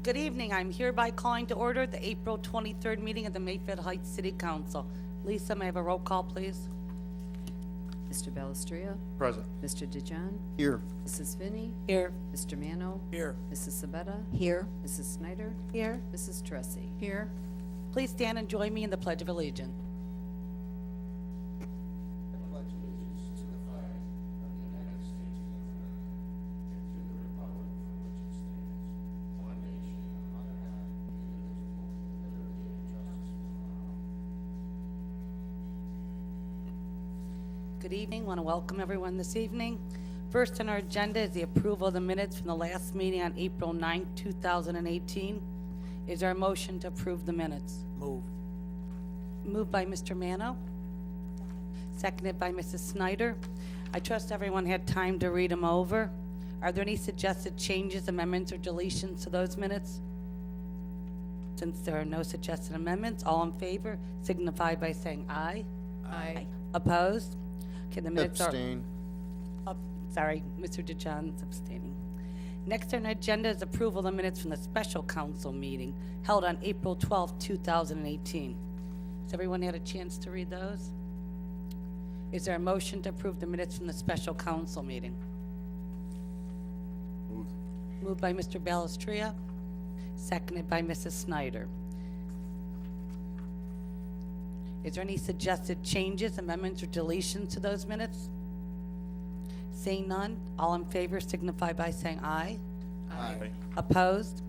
Good evening. I'm hereby calling to order the April 23rd meeting of the Mayfield Heights City Council. Lisa, may I have a roll call, please? Mr. Ballestria? Present. Mr. DeJohn? Here. Mrs. Finney? Here. Mr. Mano? Here. Mrs. Sabetta? Here. Mrs. Snyder? Here. Mrs. Tressi? Here. Please stand and join me in the Pledge of Allegiance. Good evening. Want to welcome everyone this evening. First on our agenda is the approval of the minutes from the last meeting on April 9, 2018. Is there a motion to approve the minutes? Move. Moved by Mr. Mano, seconded by Mrs. Snyder. I trust everyone had time to read them over. Are there any suggested changes, amendments, or deletions to those minutes? Since there are no suggested amendments, all in favor signify by saying aye. Aye. Opposed? Okay, the minutes Abstain. are... Sorry, Mr. DeJohn's abstaining. Next on our agenda is approval of the minutes from the special council meeting held on April 12, 2018. Has everyone had a chance to read those? Is there a motion to approve the minutes from the special council meeting? Move. Moved by Mr. Ballestria, seconded by Mrs. Snyder. Is there any suggested changes, amendments, or deletions to those minutes? Seeing none, all in favor signify by saying aye. Aye. Opposed?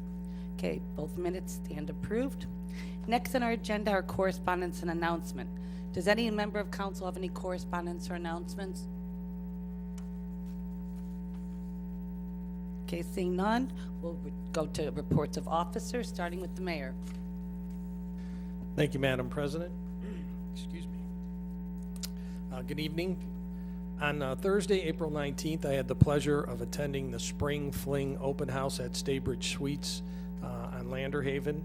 Okay, both minutes stand approved. Next on our agenda are correspondence and announcement. Does any member of council have any correspondence or announcements? Okay, seeing none, we'll go to reports of officers, starting with the mayor. Thank you, Madam President. Excuse me. Good evening. On Thursday, April 19th, I had the pleasure of attending the Spring Fling Open House at Staybridge Suites on Landerhaven.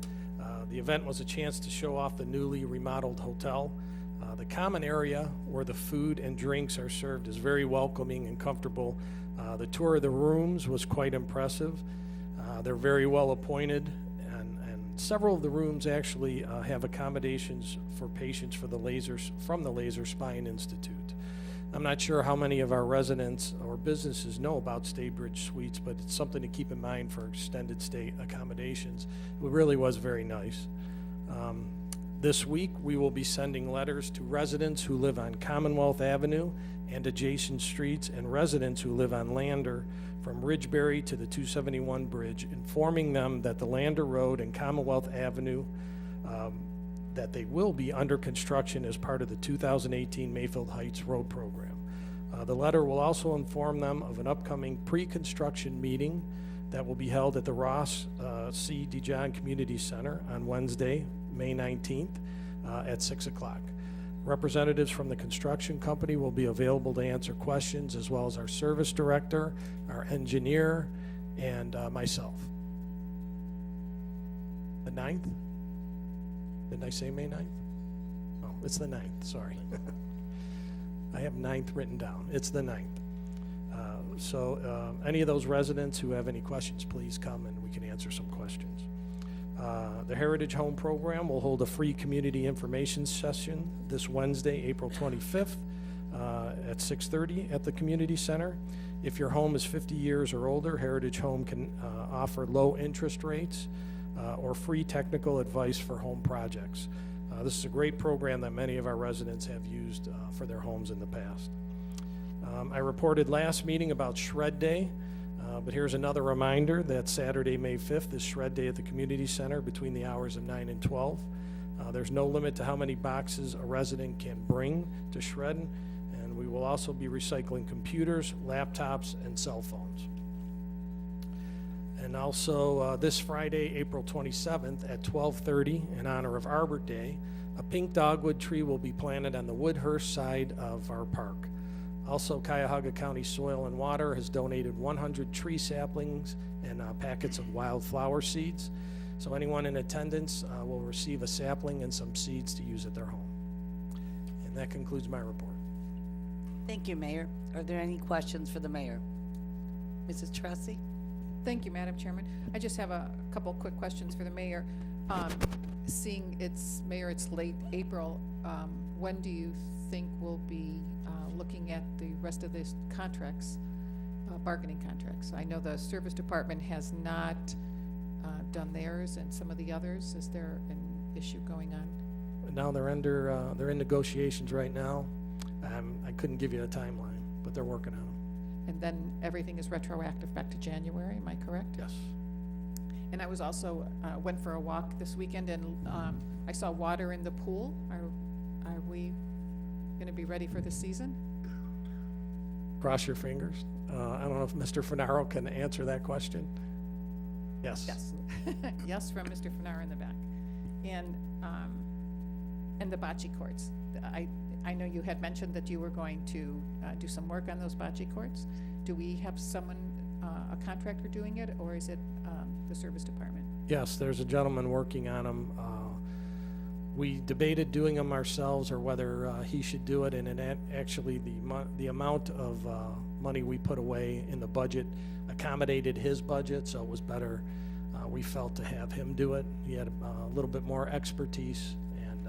The event was a chance to show off the newly remodeled hotel. The common area where the food and drinks are served is very welcoming and comfortable. The tour of the rooms was quite impressive. They're very well appointed, and several of the rooms actually have accommodations for patients from the Laser Spine Institute. I'm not sure how many of our residents or businesses know about Staybridge Suites, but it's something to keep in mind for extended stay accommodations. It really was very nice. This week, we will be sending letters to residents who live on Commonwealth Avenue and adjacent streets, and residents who live on Lander from Ridgeberry to the 271 bridge, informing them that the Lander Road and Commonwealth Avenue that they will be under construction as part of the 2018 Mayfield Heights Road Program. The letter will also inform them of an upcoming pre-construction meeting that will be held at the Ross C. DeJohn Community Center on Wednesday, May 19th at 6 o'clock. Representatives from the construction company will be available to answer questions, as well as our service director, our engineer, and myself. The 9th? Didn't I say May 9th? Oh, it's the 9th, sorry. I have 9th written down. It's the 9th. So any of those residents who have any questions, please come and we can answer some questions. The Heritage Home Program will hold a free community information session this Wednesday, April 25th at 6:30 at the community center. If your home is 50 years or older, Heritage Home can offer low interest rates or free technical advice for home projects. This is a great program that many of our residents have used for their homes in the past. I reported last meeting about Shred Day, but here's another reminder that Saturday, May 5th is Shred Day at the Community Center between the hours of 9 and 12. There's no limit to how many boxes a resident can bring to shred, and we will also be recycling computers, laptops, and cell phones. And also this Friday, April 27th at 12:30, in honor of Arbor Day, a pink dogwood tree will be planted on the Woodhurst side of our park. Also, Cuyahoga County Soil and Water has donated 100 tree saplings and packets of wildflower seeds. So anyone in attendance will receive a sapling and some seeds to use at their home. And that concludes my report. Thank you, Mayor. Are there any questions for the mayor? Mrs. Tressi? Thank you, Madam Chairman. I just have a couple quick questions for the mayor. Seeing Mayor, it's late April, when do you think we'll be looking at the rest of these contracts, bargaining contracts? I know the service department has not done theirs, and some of the others. Is there an issue going on? Now they're in negotiations right now. I couldn't give you a timeline, but they're working on them. And then everything is retroactive back to January, am I correct? Yes. And I was also, went for a walk this weekend, and I saw water in the pool. Are we going to be ready for the season? Cross your fingers. I don't know if Mr. Fenaro can answer that question. Yes. Yes. Yes, from Mr. Fenner in the back. And the bocce courts. I know you had mentioned that you were going to do some work on those bocce courts. Do we have someone, a contractor doing it, or is it the service department? Yes, there's a gentleman working on them. We debated doing them ourselves or whether he should do it, and actually the amount of money we put away in the budget accommodated his budget, so it was better, we felt, to have him do it. He had a little bit more expertise, and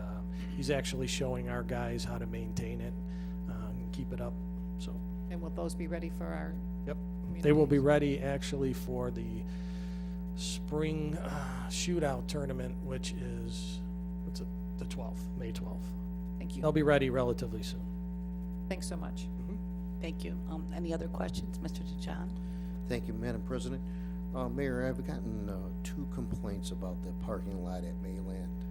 he's actually showing our guys how to maintain it and keep it up. So. And will those be ready for our? Yep. They will be ready actually for the spring shootout tournament, which is, what's it, the 12th, May 12th. Thank you. They'll be ready relatively soon. Thanks so much. Thank you. Any other questions, Mr. DeJohn? Thank you, Madam President. Mayor, I've gotten 2 complaints about the parking lot at Mayland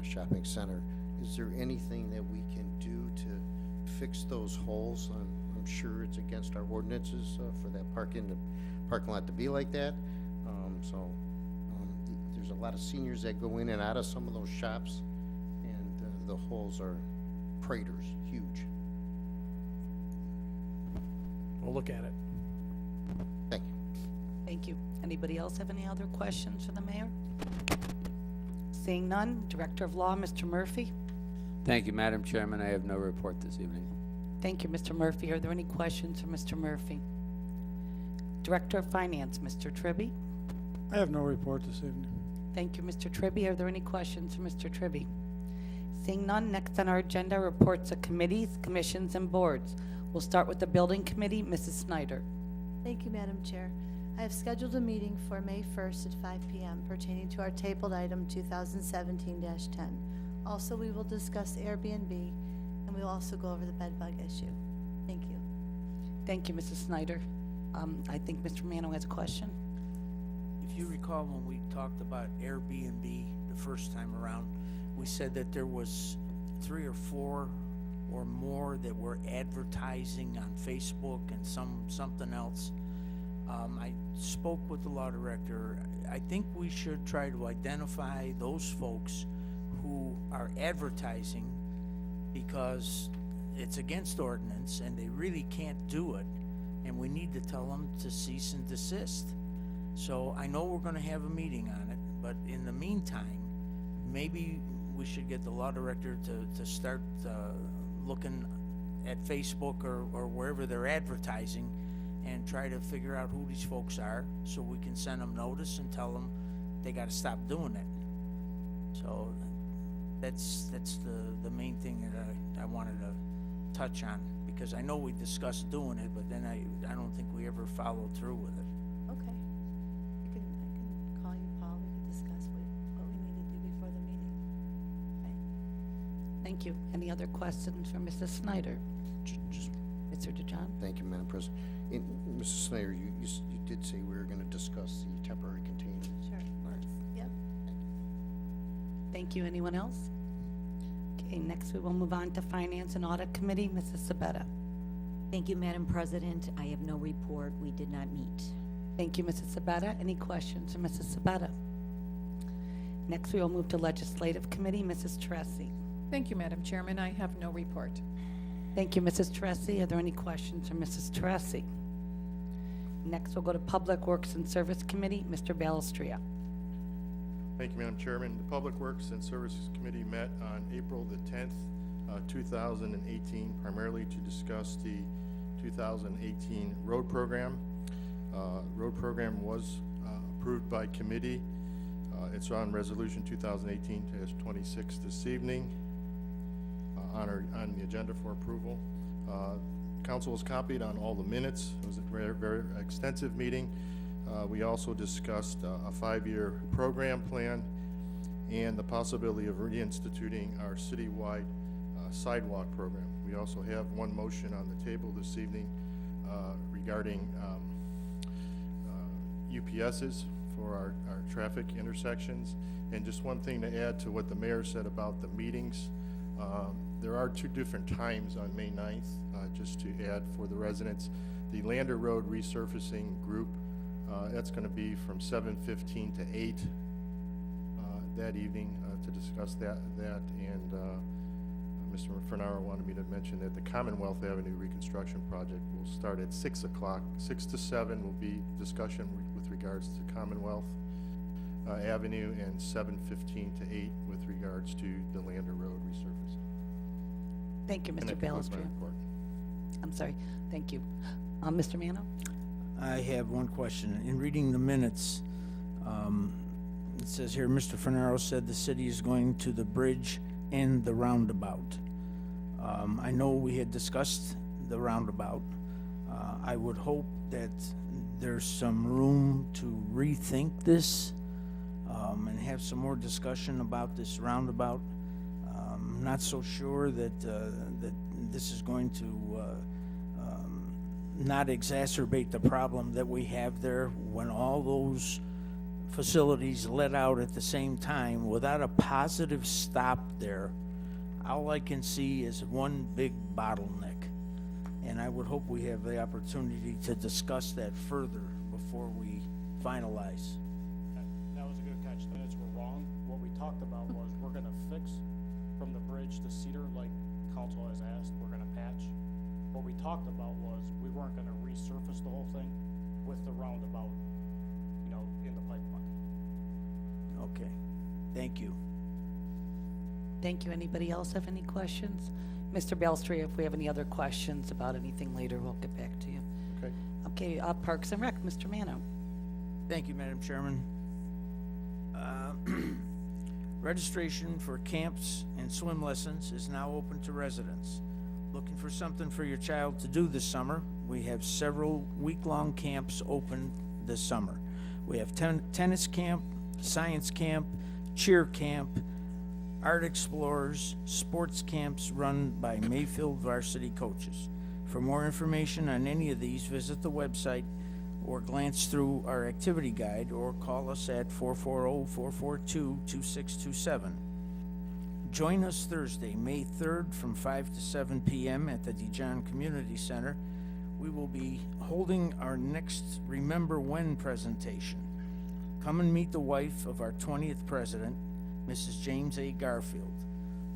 Shopping Center. Is there anything that we can do to fix those holes? I'm sure it's against our ordinances for that parking lot to be like that. There's a lot of seniors that go in and out of some of those shops, and the holes are craters, huge. We'll look at it. Thank you. Thank you. Anybody else have any other questions for the mayor? Seeing none, Director of Law, Mr. Murphy. Thank you, Madam Chairman. I have no report this evening. Thank you, Mr. Murphy. Are there any questions for Mr. Murphy? Director of Finance, Mr. Tribby. I have no report this evening. Thank you, Mr. Tribby. Are there any questions for Mr. Tribby? Seeing none, next on our agenda, reports of committees, commissions, and boards. We'll start with the Building Committee, Mrs. Snyder. Thank you, Madam Chair. I have scheduled a meeting for May 1st at 5 p.m. pertaining to our tabled item 2017-10. Also, we will discuss Airbnb, and we will also go over the bed bug issue. Thank you. Thank you, Mrs. Snyder. I think Mr. Mano has a question. If you recall, when we talked about Airbnb the first time around, we said that there was 3 or 4 or more that were advertising on Facebook and something else. I spoke with the law director. I think we should try to identify those folks who are advertising, because it's against ordinance and they really can't do it, and we need to tell them to cease and desist. So I know we're going to have a meeting on it, but in the meantime, maybe we should get the law director to start looking at Facebook or wherever they're advertising, and try to figure out who these folks are, so we can send them notice and tell them they got to stop doing it. So that's the main thing that I wanted to touch on, because I know we discussed doing it, but then I don't think we ever followed through with it. Okay. I can call you, Paul. We can discuss what we need to do before the meeting. Okay. Thank you. Any other questions for Mrs. Snyder? Just Mr. DeJohn? thank you, Madam President. And Mrs. Snyder, you did say we were going to discuss the temporary containment. Sure. Yep. Thank you. Anyone else? Okay, next we will move on to Finance and Audit Committee, Mrs. Sabetta. Thank you, Madam President. I have no report. We did not meet. Thank you, Mrs. Sabetta. Any questions for Mrs. Sabetta? Next we will move to Legislative Committee, Mrs. Tressi. Thank you, Madam Chairman. I have no report. Thank you, Mrs. Tressi. Are there any questions for Mrs. Tressi? Next we'll go to Public Works and Service Committee, Mr. Balestria. Thank you, Madam Chairman. The Public Works and Services Committee met on April the 10th, 2018, primarily to discuss the 2018 road program. Road program was approved by committee. It's on Resolution 2018-26 this evening on the agenda for approval. Council was copied on all the minutes. It was a very, very extensive meeting. We also discussed a 5-year program plan and the possibility of reinstituting our citywide sidewalk program. We also have one motion on the table this evening regarding UPSs for our traffic intersections. And just one thing to add to what the mayor said about the meetings. There are 2 different times on May 9th, just to add for the residents. The Lander Road resurfacing group, that's going to be from 7:15 to 8 that evening to discuss that. And Mr. Fernaro wanted me to mention that the Commonwealth Avenue reconstruction project will start at 6 o'clock. 6 to 7 will be discussion with regards to Commonwealth Avenue, and 7:15 to 8 with regards to the Lander Road resurfacing. Thank you, And Mr. that concludes my Balestro. report. I'm sorry, thank you. Mr. Mano? I have one question. In reading the minutes, it says here, Mr. Fernaro said the city is going to the bridge and the roundabout. I know we had discussed the roundabout. I would hope that there's some room to rethink this and have some more discussion about this roundabout. I'm not so sure that that this is going to not exacerbate the problem that we have there when all those facilities let out at the same time without a positive stop there. All I can see is one big bottleneck. And I would hope we have the opportunity to discuss that further before we finalize. That was a good catch. The minutes were wrong. What we talked about was we're gonna fix from the bridge to Cedar, like council has asked, we're gonna patch. What we talked about was we weren't gonna resurface the whole thing with the roundabout, in the pipeline. Okay, thank you. Thank you. Anybody else have any questions? Mr. Balestro, if we have any other questions about anything later, we'll get back to you. Okay. Okay, Parks and Rec, Mr. Mano. Thank you, Madam Chairman. Registration for camps and swim lessons is now open to residents. Looking for something for your child to do this summer? We have several week-long camps open this summer. We have tennis camp, science camp, cheer camp, art explorers, sports camps run by Mayfield varsity coaches. For more information on any of these, visit the website or glance through our activity guide or call us at 440-442-2627. Join us Thursday, May 3rd from 5 to 7 p.m. at the Dijon Community Center. We will be holding our next Remember When presentation. Come and meet the wife of our 20th president, Mrs. James A. Garfield.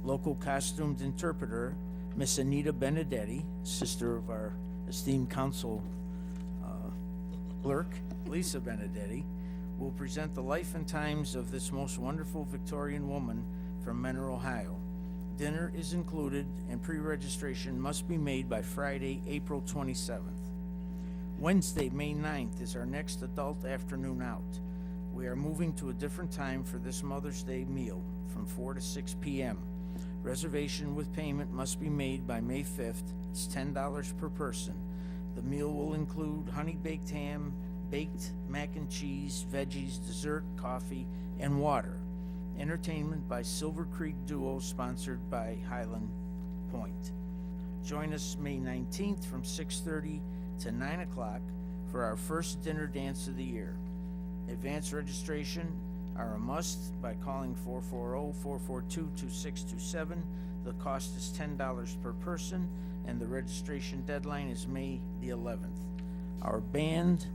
Local costumed interpreter, Miss Anita Benedetti, sister of our esteemed council clerk, Lisa Benedetti, will present the life and times of this most wonderful Victorian woman from Mentor, Ohio. Dinner is included and pre-registration must be made by Friday, April 27th. Wednesday, May 9th is our next adult afternoon out. We are moving to a different time for this Mother's Day meal from 4 to 6 p.m. Reservation with payment must be made by May 5th. It's $10 per person. The meal will include honey baked ham, baked mac and cheese, veggies, dessert, coffee, and water. Entertainment by Silver Creek Duo, sponsored by Highland Point. Join us May 19th from 6:30 to 9 o'clock for our first dinner dance of the year. Advanced registration are a must by calling 440-442-2627. The cost is $10 per person, and the registration deadline is May the 11th. Our band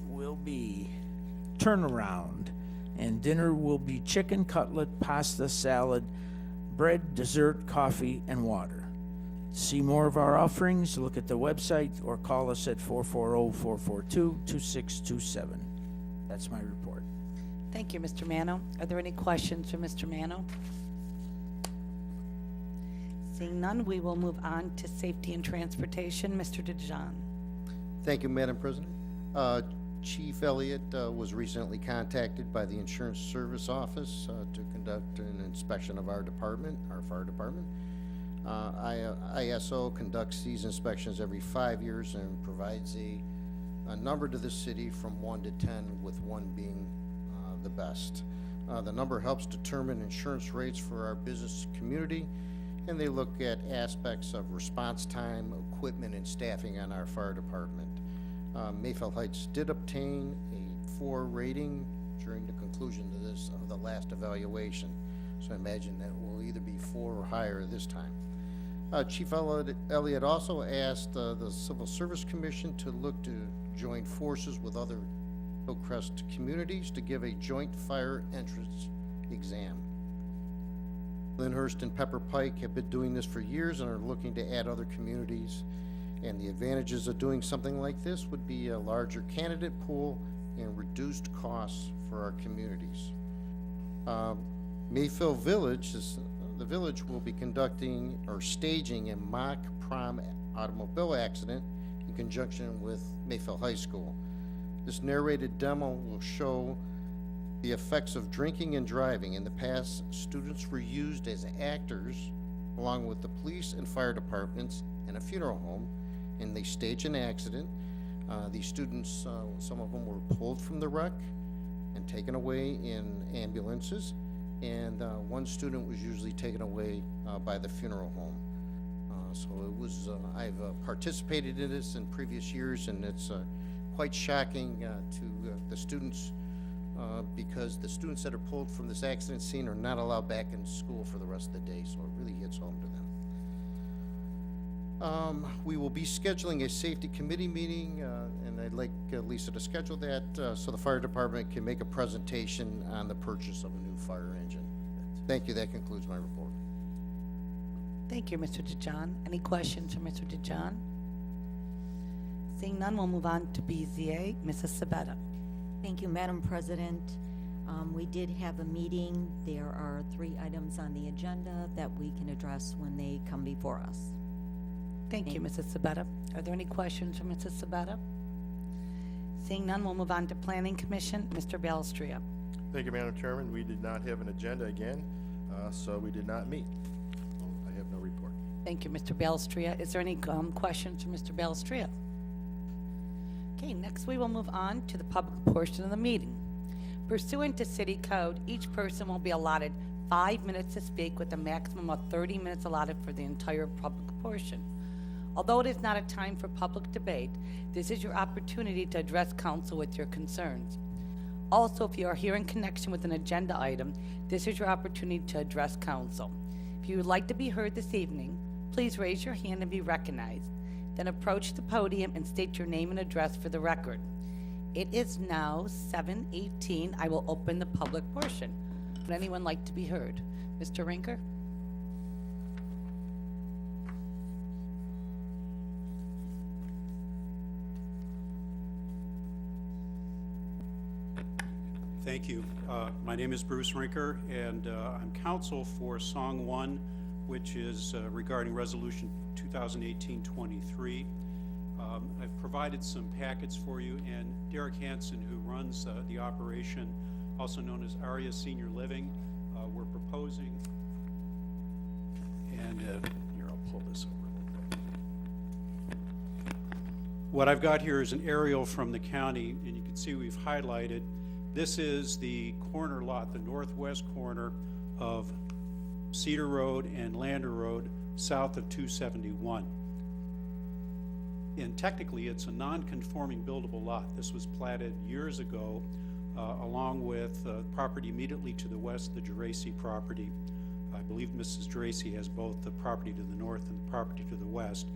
will be Turnaround, and dinner will be chicken cutlet, pasta, salad, bread, dessert, coffee, and water. To see more of our offerings, look at the website or call us at 440-442-2627. That's my report. Thank you, Mr. Mano. Are there any questions for Mr. Mano? Seeing none, we will move on to safety and transportation. Mr. DeJean. Thank you, Madam President. Chief Elliott was recently contacted by the Insurance Service Office to conduct an inspection of our department, our fire department. ISO conducts these inspections every 5 years and provides a number to the city from 1 to 10, with 1 being the best. The number helps determine insurance rates for our business community, and they look at aspects of response time, equipment, and staffing on our fire department. Mayfield Heights did obtain a 4 rating during the conclusion of the last evaluation, so I imagine that will either be 4 or higher this time. Chief Elliott also asked the Civil Service Commission to look to join forces with other Hillcrest communities to give a joint fire entrance exam. Lyndhurst and Pepper Pike have been doing this for years and are looking to add other communities. And the advantages of doing something like this would be a larger candidate pool and reduced costs for our communities. Mayfield Village, the village will be conducting or staging a mock prom automobile accident in conjunction with Mayfield High School. This narrated demo will show the effects of drinking and driving. In the past, students were used as actors along with the police and fire departments and a funeral home, and they stage an accident. These students, some of them were pulled from the wreck and taken away in ambulances, and 1 student was usually taken away by the funeral home. So it was, I've participated in this in previous years, and it's quite shocking to the students because the students that are pulled from this accident scene are not allowed back in school for the rest of the day, so it really hits home to them. We will be scheduling a safety committee meeting, and I'd like Lisa to schedule that so the fire department can make a presentation on the purchase of a new fire engine. Thank you. That concludes my report. Thank you, Mr. DeJohn. Any questions for Mr. DeJohn? Seeing none, we'll move on to BZA. Mrs. Sabetta. Thank you, Madam President. We did have a meeting. There are 3 items on the agenda that we can address when they come before us. Thank you, Mrs. Sabetta. Are there any questions for Mrs. Sabetta? Seeing none, we'll move on to Planning Commission. Mr. Balestria. Thank you, Madam Chairman. We did not have an agenda again, so we did not meet. I have no report. Thank you, Mr. Balestria. Is there any questions for Mr. Balestria? Okay, next we will move on to the public portion of the meeting. Pursuant to City Code, each person will be allotted 5 minutes to speak, with a maximum of 30 minutes allotted for the entire public portion. Although it is not a time for public debate, this is your opportunity to address council with your concerns. Also, if you are here in connection with an agenda item, this is your opportunity to address council. If you would like to be heard this evening, please raise your hand and be recognized. Then approach the podium and state your name and address for the record. It is now 7:18. I will open the public portion. Would anyone like to be heard? Mr. Rinker? Thank you. My name is Bruce Rinker, and I'm counsel for Song 1, which is regarding Resolution 2018-23. I've provided some packets for you, and Derek Hansen, who runs the operation, also known as ARIA Senior Living, we're proposing, and here, I'll pull this over a little bit. What I've got here is an aerial from the county, and you can see we've highlighted. This is the corner lot, the northwest corner of Cedar Road and Lander Road, south of 271. And technically, it's a non-conforming buildable lot. This was platted years ago, along with property immediately to the west, the Geraci property. I believe Mrs. Geraci has both the property to the north and the property to the west.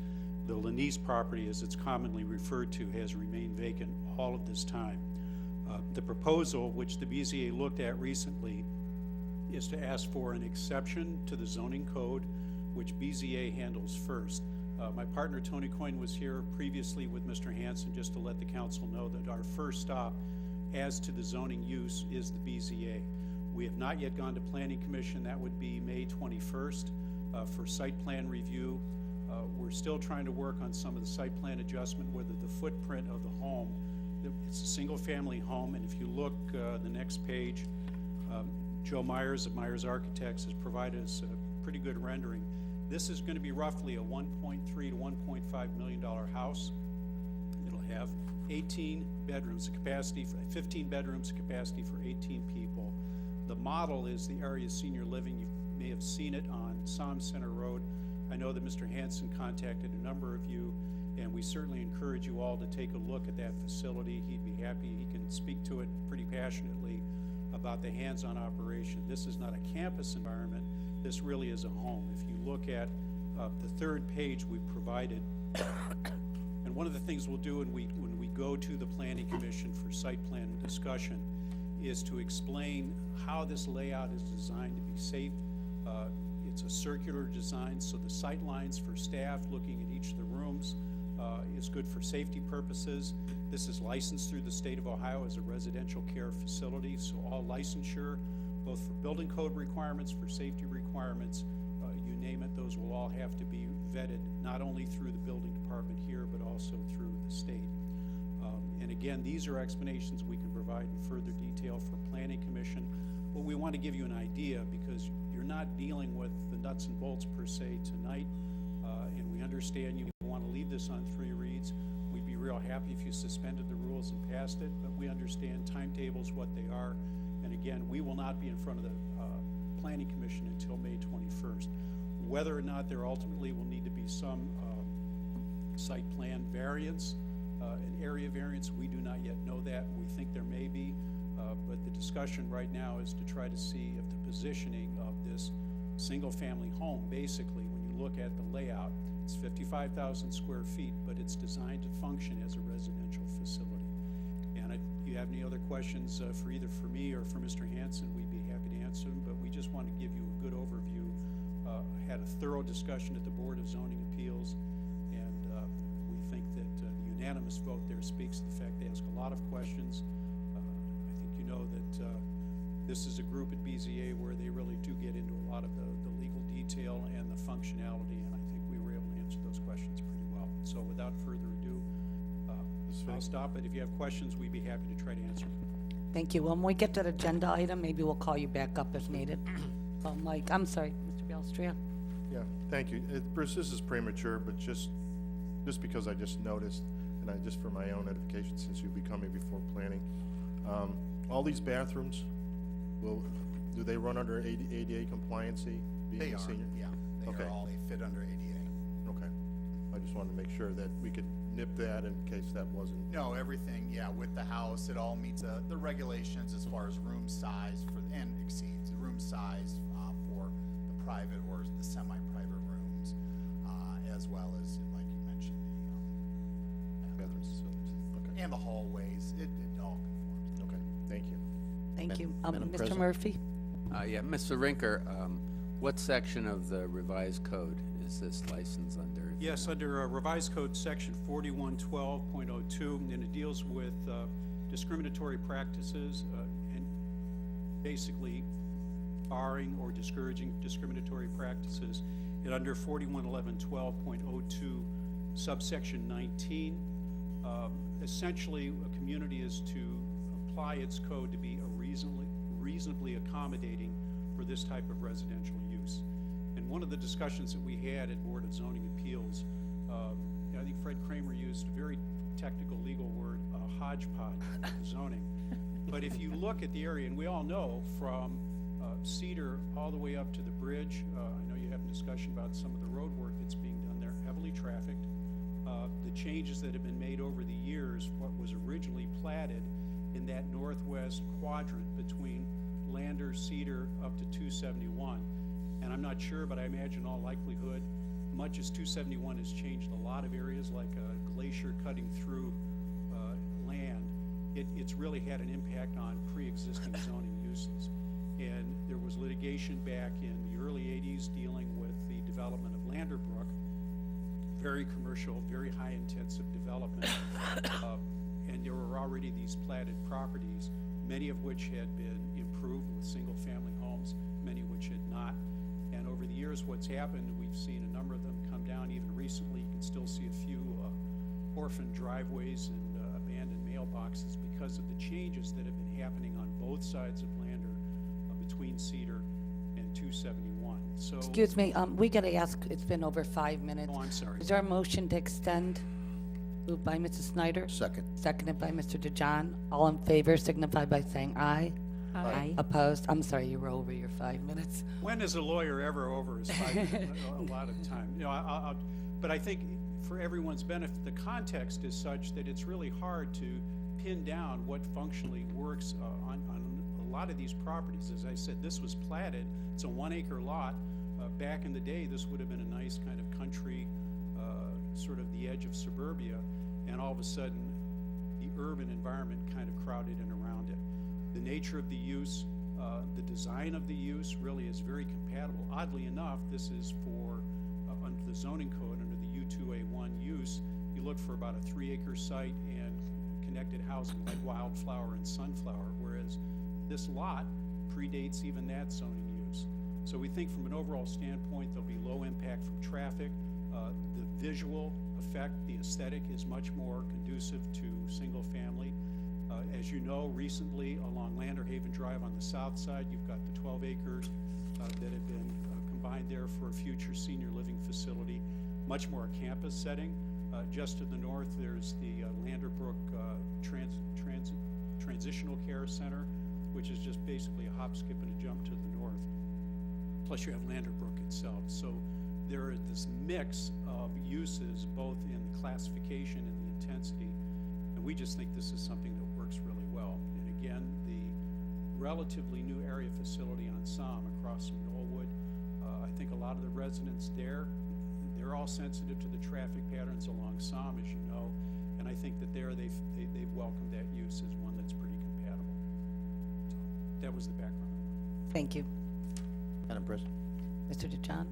The Lanise property, as it's commonly referred to, has remained vacant all of this time. The proposal, which the BZA looked at recently, is to ask for an exception to the zoning code, which BZA handles first. My partner Tony Coyne was here previously with Mr. Hansen, just to let the council know that our first stop as to the zoning use is the BZA. We have not yet gone to Planning Commission. That would be May 21st for site plan review. We're still trying to work on some of the site plan adjustment, whether the footprint of the home, it's a single-family home, and if you look the next page, Joe Myers of Myers Architects has provided us a pretty good rendering. This is going to be roughly a $1.3 to $1.5 million house. It'll have 18 bedrooms, capacity for 15 bedrooms, capacity for 18 people. The model is the area senior living. You may have seen it on Som Center Road. I know that Mr. Hanson contacted a number of you, and we certainly encourage you all to take a look at that facility. He'd be happy. He can speak to it pretty passionately about the hands-on operation. This is not a campus environment. This really is a home. If you look at the third page we provided, and one of the things we'll do when we go to the Planning Commission for site plan discussion is to explain how this layout is designed to be safe. It's a circular design, so the sight lines for staff looking at each of the rooms is good for safety purposes. This is licensed through the state of Ohio as a residential care facility, so all licensure, both for building code requirements, for safety requirements, you name it, those will all have to be vetted, not only through the building department here, but also through the state. And again, these are explanations we can provide in further detail for Planning Commission, but we want to give you an idea because you're not dealing with the nuts and bolts per se tonight, and we understand you want to leave this on 3 reads. We'd be real happy if you suspended the rules and passed it, but we understand timetables, what they are, and again, we will not be in front of the Planning Commission until May 21st. Whether or not there ultimately will need to be some site plan variance, an area variance, we do not yet know that. We think there may be, but the discussion right now is to try to see if the positioning of this single-family home, basically, when you look at the layout, it's 55,000 square feet, but it's designed to function as a residential facility. And if you have any other questions for either for me or for Mr. Hanson, we'd be happy to answer them, but we just want to give you a good overview. Had a thorough discussion at the Board of Zoning Appeals, and we think that the unanimous vote there speaks to the fact they ask a lot of questions. I think you know that this is a group at BZA where they really do get into a lot of the legal detail and the functionality, and I think we were able to answer those questions pretty well. So without further ado, I'll stop, but if you have questions, we'd be happy to try to answer them. Thank you. When we get to the agenda item, maybe we'll call you back up if needed. Oh, Mike, I'm sorry, Mr. Belstria. Yeah, thank you. Bruce, this is premature, but just because I just noticed, and just for my own edification, since you'll be coming before planning, all these bathrooms, do they run under ADA compliancy? They are, senior? yeah. They fit under ADA. Okay. I just wanted to make sure that we could nip that in case that wasn't. No, everything, yeah, with the house, it all meets the regulations as far as room size and exceeds the room size for the private or the semi-private rooms, as well as, like you mentioned, the bathrooms. Okay. And the hallways, it all conforms. Okay, thank you. Thank you. Madam Mr. President? Murphy? Yeah, Mr. Rinker, what section of the revised code is this license under? Yes, under revised code section 4112.02, and it deals with discriminatory practices and basically barring or discouraging discriminatory practices. And under 4111.12.02 subsection 19, essentially a community is to apply its code to be reasonably accommodating for this type of residential use. And one of the discussions that we had at Board of Zoning Appeals, I think Fred Kramer used a very technical legal word, hodgepodge zoning. But if you look at the area, and we all know from Cedar all the way up to the bridge, I know you have a discussion about some of the road work that's being done there, heavily trafficked. The changes that have been made over the years, what was originally platted in that northwest quadrant between Lander, Cedar, up to 271. And I'm not sure, but I imagine in all likelihood, much as 271 has changed a lot of areas, like a glacier cutting through land, it's really had an impact on pre-existing zoning uses. And there was litigation back in the early 80s dealing with the development of Landerbrook, very commercial, very high-intensive development. And there were already these platted properties, many of which had been improved with single-family homes, many which had not. And over the years, what's happened, we've seen a number of them come come down even recently, you can still see a few orphan driveways and abandoned mailboxes because of the changes that have been happening on both sides of Lander between Cedar and 271. So, Excuse me, we gotta ask, it's been over 5 minutes. Oh, I'm sorry. Is there a motion to extend? Moved by Mrs. Snyder, Second. seconded by Mr. DeJohn. All in favor signify by saying aye. Aye. Opposed? I'm sorry, you were over your 5 minutes. when is a lawyer ever over his 5 minutes? A lot of time. You know, but I think for everyone's benefit, the context is such that it's really hard to pin down what functionally works on a lot of these properties. As I said, this was platted. It's a 1 acre lot. Back in the day, this would have been a nice kind of country, sort of the edge of suburbia, and all of a sudden, the urban environment kind of crowded in around it. The nature of the use, the design of the use really is very compatible. Oddly enough, this is for, under the zoning code, under the U2A1 use, you look for about a 3 acre site and connected housing like Wildflower and Sunflower, whereas this lot predates even that zoning use. So we think from an overall standpoint, there'll be low impact from traffic. The visual effect, the aesthetic is much more conducive to single family. As you know, recently along Lander Haven Drive on the south side, you've got the 12 acres that have been combined there for a future senior living facility, much more a campus setting. Just to the north, there's the Landerbrook Transitional Care Center, which is just basically a hop, skip, and a jump to the north. Plus you have Landerbrook itself. So there is this mix of uses, both in the classification and the intensity, and we just think this is something that works really well. And again, the relatively new area facility on Somme across from Knollwood, I think a lot of the residents there, they're all sensitive to the traffic patterns along Somme, as you know, and I think that there they've welcomed that use as one that's pretty compatible. So that was the background. Thank you. Madam President? Mr. DeJohn?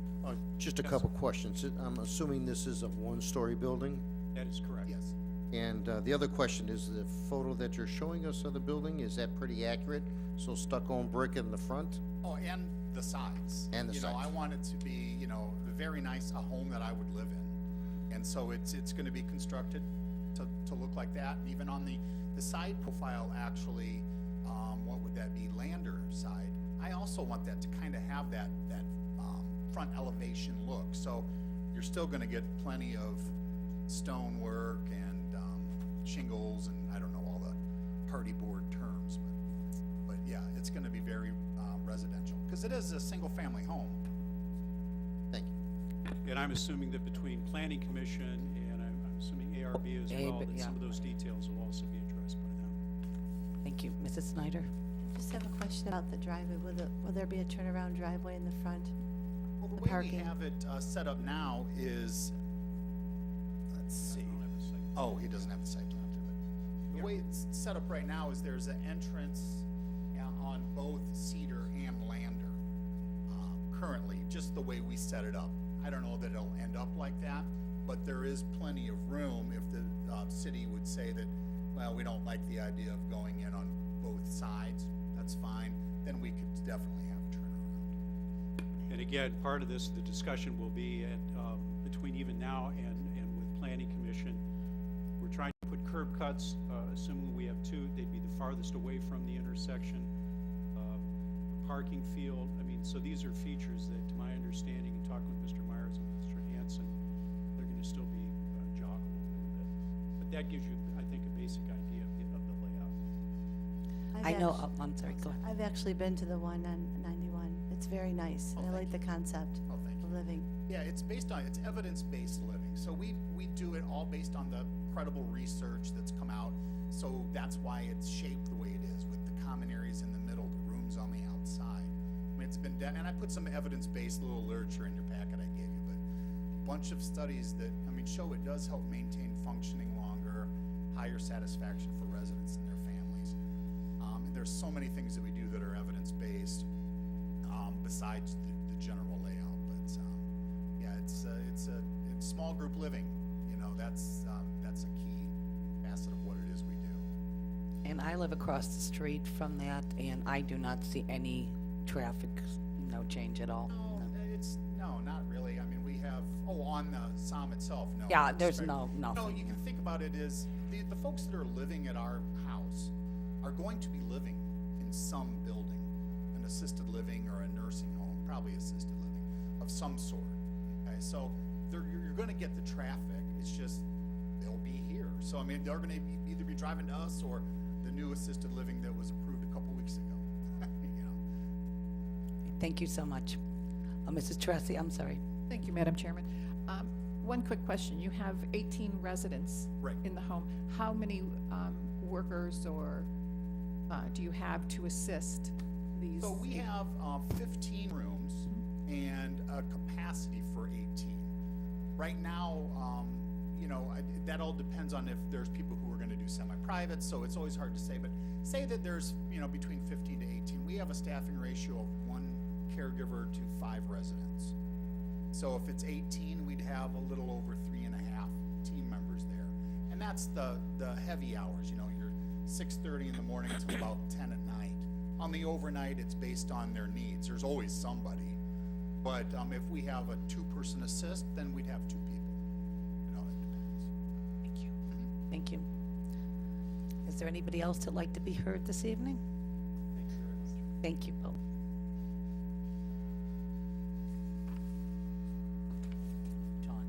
Just a Yes. couple questions. I'm assuming this is a one-story building? That is correct. Yes. And the other question is, the photo that you're showing us of the building, is that pretty accurate? So stucco and brick in the front? Oh, and the sides. And the You know, I sides. want it to be, you know, very nice, a home that I would live in. And so it's gonna be constructed to look like that. And even on the side profile, actually, what would that be, Lander side? I also want that to kind of have that front elevation look. So you're still gonna get plenty of stonework and shingles and I don't know all the party board terms, but yeah, it's gonna be very residential, because it is a single family home. Thank you. And I'm assuming that between Planning Commission and I'm assuming ARB as well, that some of those details will also be addressed by them. Thank you. Mrs. Snyder? Just have a question about the driveway. Will there be a turnaround driveway in the front? Well, the The way we parking. have it set up now is, let's see. Oh, he doesn't have the site plan up there, but the way it's set up right now is there's an entrance on both Cedar and Lander, currently, just the way we set it up. I don't know that it'll end up like that, but there is plenty of room if the city would say that, well, we don't like the idea of going in on both sides, that's fine, then we could definitely have a turnaround. And again, part of this, the discussion will be at, between even now and with Planning Commission. We're trying to put curb cuts, assuming we have two, they'd be the farthest away from the intersection. Parking field, I mean, so these are features that, to my understanding, and talking with Mr. Myers and Mr. Hanson, they're gonna still be jogging a little bit. But that gives you, I think, a basic idea of the layout. I know, I'm sorry, go ahead. I've actually been to the one on 91. It's very nice, and I like the concept Oh, thank of living. Yeah, it's evidence-based living. So we do it all based on the credible research that's come out. So that's why it's shaped the way it is, with the common areas in the middle, the rooms on the outside. I mean, it's been done, and I put some evidence-based little literature in your packet I gave you, but a bunch of studies that, I mean, show it does help maintain functioning longer, higher satisfaction for residents and their families. And there's so many things that we do that are evidence-based, besides the general layout. But yeah, it's small group living. You know, that's a key facet of what it is we do. And I live across the street from that, and I do not see any traffic, no change at all. No, not really. I mean, we have Oh, on the SOM itself, no. Yeah, It's there's straight- no- No, nothing. you can think about it as, the folks that are living at our house are going to be living in some building, an assisted living or a nursing home, probably assisted living, of some sort. Okay, so you're gonna get the traffic, it's just, they'll be here. So, I mean, they're gonna either be driving to us or the new assisted living that was approved a couple weeks ago, you know. Thank you so much. Mrs. Teresi, I'm sorry. Thank you, Madam Chairman. One quick question. You have 18 residents Right. in the home. How many workers or do you have to assist these? So we have 15 rooms and a capacity for 18. Right now, you know, that all depends on if there's people who are going to do semi-private, so it's always hard to say, but say that there's, you know, between 15 to 18. We have a staffing ratio of 1 caregiver to 5 residents. So if it's 18, we'd have a little over 3.5 team members there. And that's the heavy hours, you know, you're 6:30 in the morning until about 10 at night. On the overnight, it's based on their needs. There's always somebody. But if we have a 2-person assist, then we'd have 2 people. You know, it depends. Thank you. Thank you. Is there anybody else that'd like to be heard this evening? Thank you very much. Thank you both. John.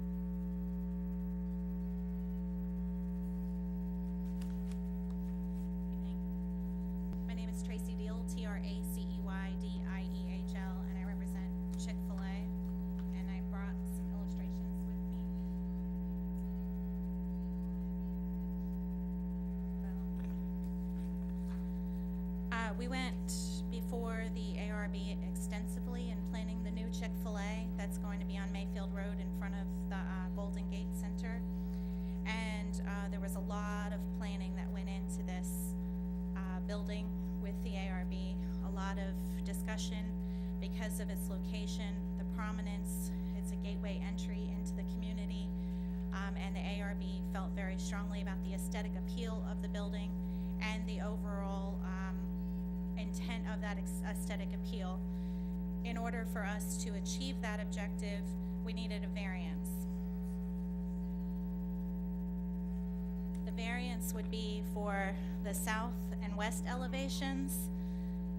Evening. My name is Tracy Deal, Traceydiehl, and I represent Chick-fil-A, and I brought some illustrations with me. We went before the ARB extensively in planning the new Chick-fil-A that's going to be on Mayfield Road in front of the Golden Gate Center. And there was a lot of planning that went into this building with the ARB, a lot of discussion because of its location, the prominence, it's a gateway entry into the community, and the ARB felt very strongly about the aesthetic appeal of the building and the overall intent of that aesthetic appeal. In order for us to achieve that objective, we needed a variance. The variance would be for the south and west elevations.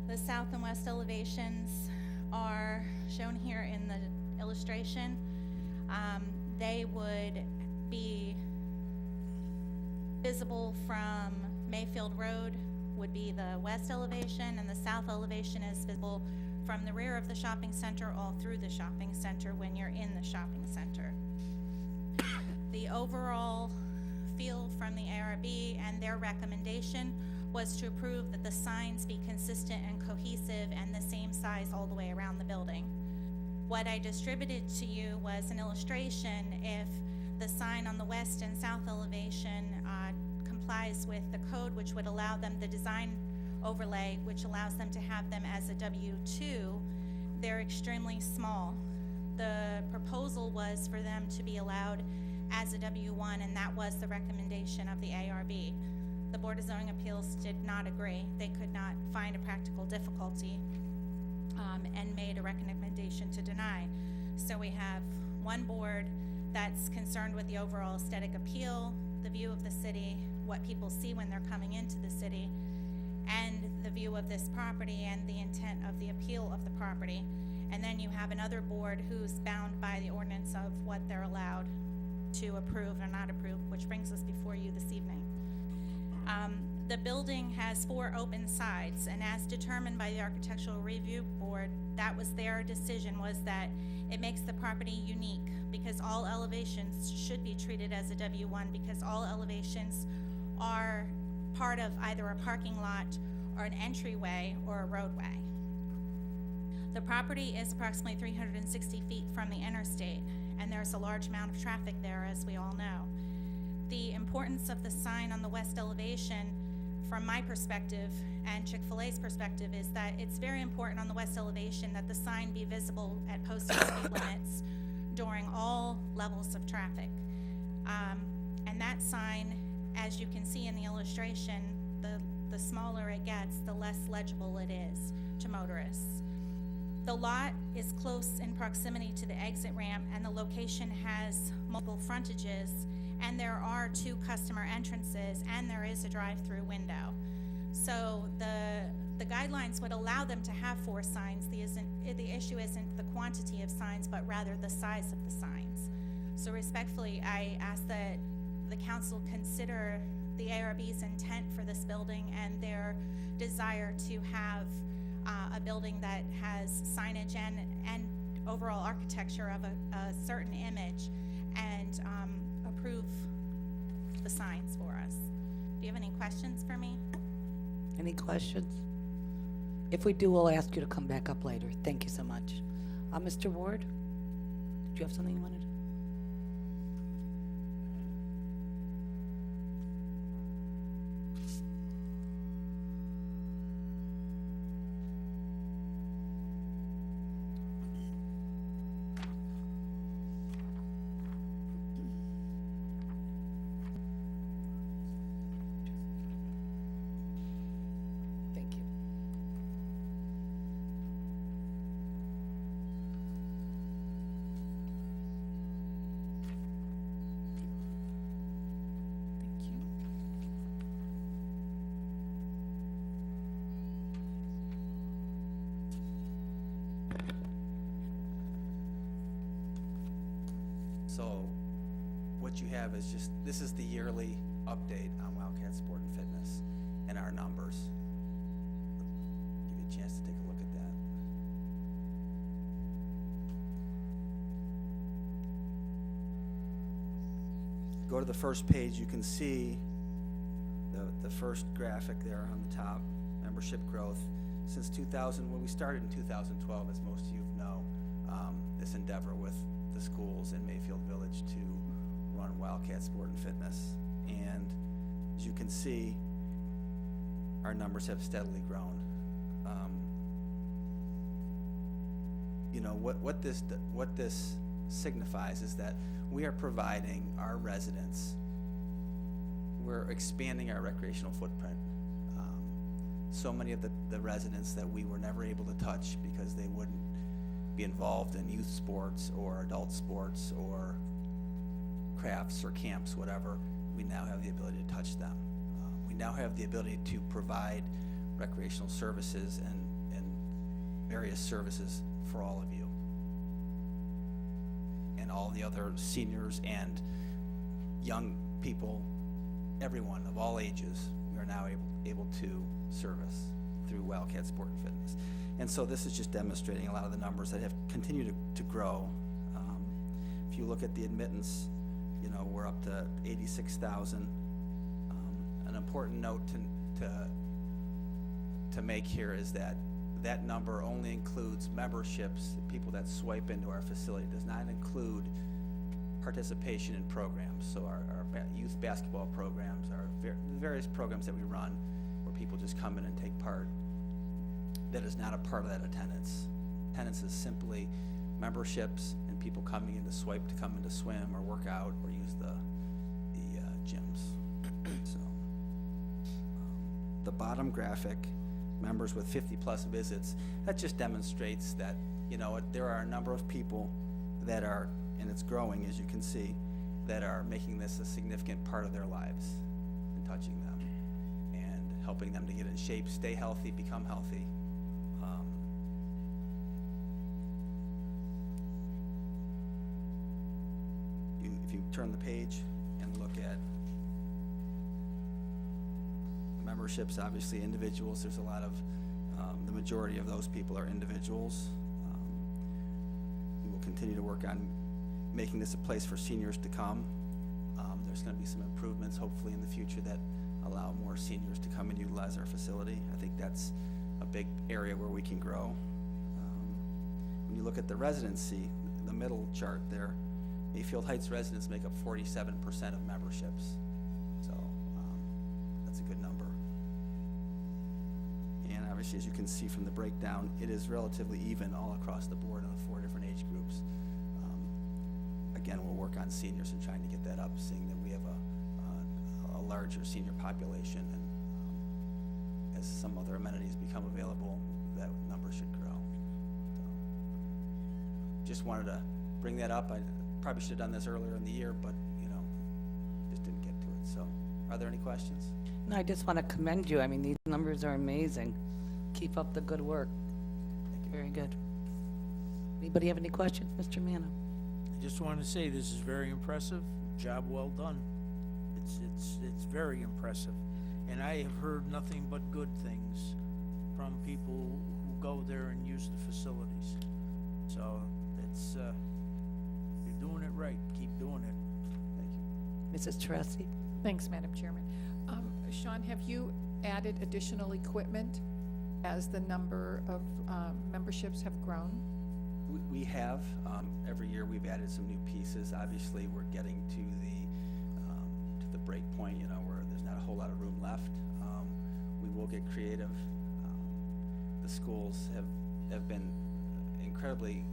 The south and west elevations are shown here in the illustration. They would be visible from Mayfield Road would be the west elevation, and the south elevation is visible from the rear of the shopping center all through the shopping center when you're in the shopping center. The overall feel from the ARB and their recommendation was to approve that the signs be consistent and cohesive and the same size all the way around the building. What I distributed to you was an illustration if the sign on the west and south elevation complies with the code, which would allow them the design overlay, which allows them to have them as a W2, they're extremely small. The proposal was for them to be allowed as a W1, and that was the recommendation of the ARB. The Board of Zoning Appeals did not agree. They could not find a practical difficulty and made a recommendation to deny. So we have one board that's concerned with the overall aesthetic appeal, the view of the city, what people see when they're coming into the city, and the view of this property and the intent of the appeal of the property. And then you have another board who's bound by the ordinance of what they're allowed to approve or not approve, which brings us before you this evening. The building has 4 open sides, and as determined by the Architectural Review Board, that was their decision, was that it makes the property unique because all elevations should be treated as a W1 because all elevations are part of either a parking lot or an entryway or a roadway. The property is approximately 360 feet from the interstate, and there's a large amount of traffic there, as we all know. The importance of the sign on the west elevation, from my perspective and Chick-fil-A's perspective, is that it's very important on the west elevation that the sign be visible at posted speed limits during all levels of traffic. And that sign, as you can see in the illustration, the smaller it gets, the less legible it is to motorists. The lot is close in proximity to the exit ramp, and the location has multiple frontages, and there are 2 customer entrances, and there is a drive-through window. So the guidelines would allow them to have 4 signs. The issue isn't the quantity of signs, but rather the size of the signs. So respectfully, I ask that the council consider the ARB's intent for this building and their desire to have a building that has signage and overall architecture of a certain image, and approve the signs for us. Do you have any questions for me? Any questions? If we do, we'll ask you to come back up later. Thank you so much. Mr. Ward, did you have something you wanted? Thank you. Thank you. So what you have is just, this is the yearly update on Wildcat Sport and Fitness and our numbers. Give you a chance to take a look at that. Go to the first page, you can see the first graphic there on the top, membership growth. Since 2000, when we started in 2012, as most of you know, this endeavor with the schools in Mayfield Village to run Wildcat Sport and Fitness. And as you can see, our numbers have steadily grown. You know, what this signifies is that we are providing our residents, we're expanding our recreational footprint. So many of the residents that we were never able to touch because they wouldn't be involved in youth sports or adult sports or crafts or camps, whatever, we now have the ability to touch them. We now have the ability to provide recreational services and various services for all of you. And all the other seniors and young people, everyone of all ages, we are now able to service through Wildcat Sport and Fitness. And so this is just demonstrating a lot of the numbers that have continued to grow. If you look at the admittance, you know, we're up to 86,000. An important note to make here is that that number only includes memberships, people that swipe into our facility. It does not include participation in programs. So our youth basketball programs, our various programs that we run where people just come in and take part. That is not a part of that attendance. Attendance is simply memberships and people coming in to swipe to come in to swim or work out or use the gyms. So the bottom graphic, members with 50 plus visits, that just demonstrates that, you know, there are a number of people that are, and it's growing as you can see, that are making this a significant part of their lives and touching them and helping them to get in shape, stay healthy, become healthy. If you turn the page and look at memberships, obviously individuals, there's a lot of, the majority of those people are individuals. We will continue to work on making this a place for seniors to come. There's going to be some improvements hopefully in the future that allow more seniors to come and utilize our facility. I think that's a big area where we can grow. When you look at the residency, the middle chart there, Mayfield Heights residents make up 47% of memberships. So that's a good number. And obviously, as you can see from the breakdown, it is relatively even all across the board on the 4 different age groups. Again, we'll work on seniors and trying to get that up, seeing that we have a larger senior population, and as some other amenities become available, that number should grow. So. just wanted to bring that up. I probably should have done this earlier in the year, but, you know, just didn't get to it. So, are there any questions? No, I just want to commend you. I mean, these numbers are amazing. Keep up the good work. Very good. Anybody have any questions? Mr. Mano? I just want to say this is very impressive. Job well done. It's very impressive. And I have heard nothing but good things from people who go there and use the facilities. So it's, you're doing it right. Keep doing it. Thank you. Mrs. Teresi? Thanks, Madam Chairman. Sean, have you added additional equipment as the number of memberships have grown? We have, every year we've added some new pieces. Obviously, we're getting to the break point, you know, where there's not a whole lot of room left. We will get creative. The schools have been incredibly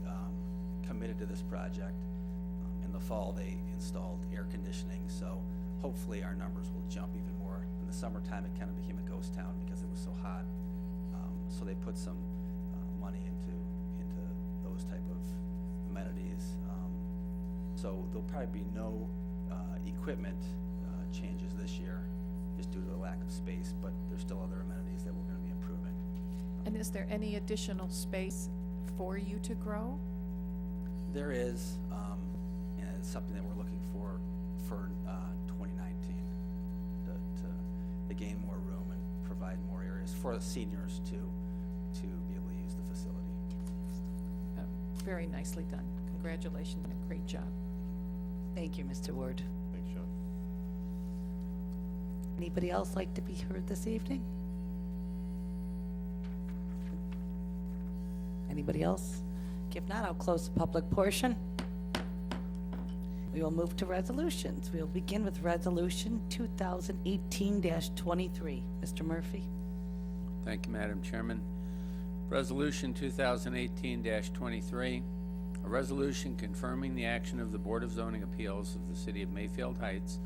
committed to this project. In the fall, they installed air conditioning, so hopefully our numbers will jump even more. In the summertime, it kind of became a ghost town because it was so hot. So they put some money into those type of amenities. So there'll probably be no equipment changes this year, just due to the lack of space, but there's still other amenities that we're going to be improving. And is there any additional space for you to grow? There is, and it's something that we're looking for 2019 to gain more room and provide more areas for the seniors to be able to use the facility. Very nicely done. Congratulations and a great job. Thank you, Mr. Ward. Thanks, Sean. Anybody else like to be heard this evening? Anybody else? If not, I'll close the public portion. We will move to resolutions. We will begin with Resolution 2018-23. Mr. Murphy? Thank you, Madam Chairman. Resolution 2018-23, a resolution confirming the action of the Board of Zoning Appeals of the City of Mayfield Heights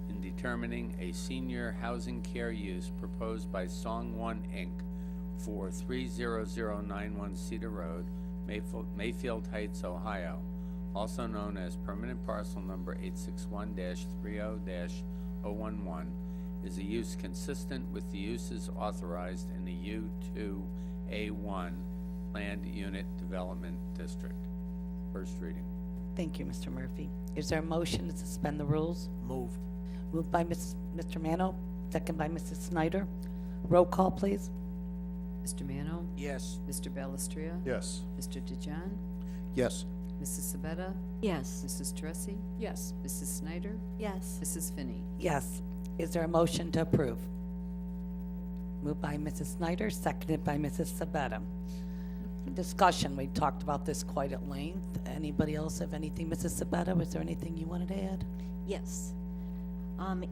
in determining a senior housing care use proposed by Song One Inc. for 30091 Cedar Road, Mayfield Heights, Ohio, also known as permanent parcel number 861-30-011, is a use consistent with the uses authorized in the U2A1 Planned Unit Development District. First reading. Thank you, Mr. Murphy. Is there a motion to suspend the rules? Moved. Moved by Mr. Mano, second by Mrs. Snyder. Roll call, please. Mr. Mano? Yes. Mr. Ballestria? Yes. Mr. DeJohn? Yes. Mrs. Sabetta? Yes. Mrs. Teresi? Yes. Mrs. Snyder? Yes. Mrs. Finney? Yes. Is there a motion to approve? Moved by Mrs. Snyder, seconded by Mrs. Sabetta. Discussion, we talked about this quite at length. Anybody else have anything? Mrs. Sabetta, was there anything you wanted to add? Yes.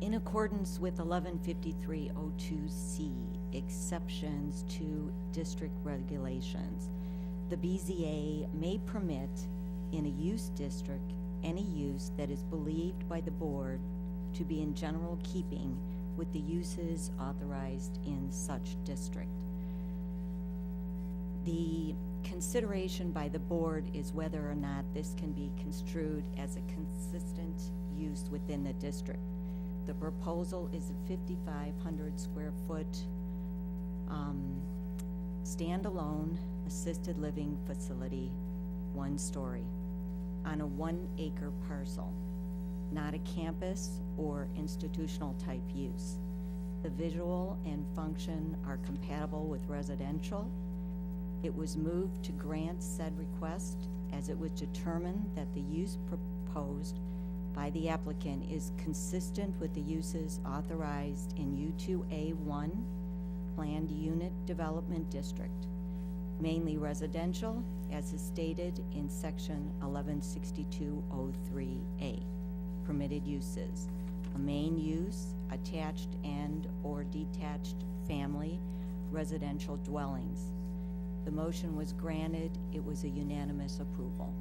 In accordance with 115302C, exceptions to district regulations, the BZA may permit in a use district any use that is believed by the board to be in general keeping with the uses authorized in such district. The consideration by the board is whether or not this can be construed as a consistent use within the district. The proposal is a 5,500 square foot standalone assisted living facility, 1 story, on a 1 acre parcel, not a campus or institutional type use. The visual and function are compatible with residential. It was moved to grant said request as it was determined that the use proposed by the applicant is consistent with the uses authorized in U2A1 Planned Unit Development District, mainly residential, as is stated in section 116203A, permitted uses, a main use, attached and or detached family residential dwellings. The motion was granted. It was a unanimous approval.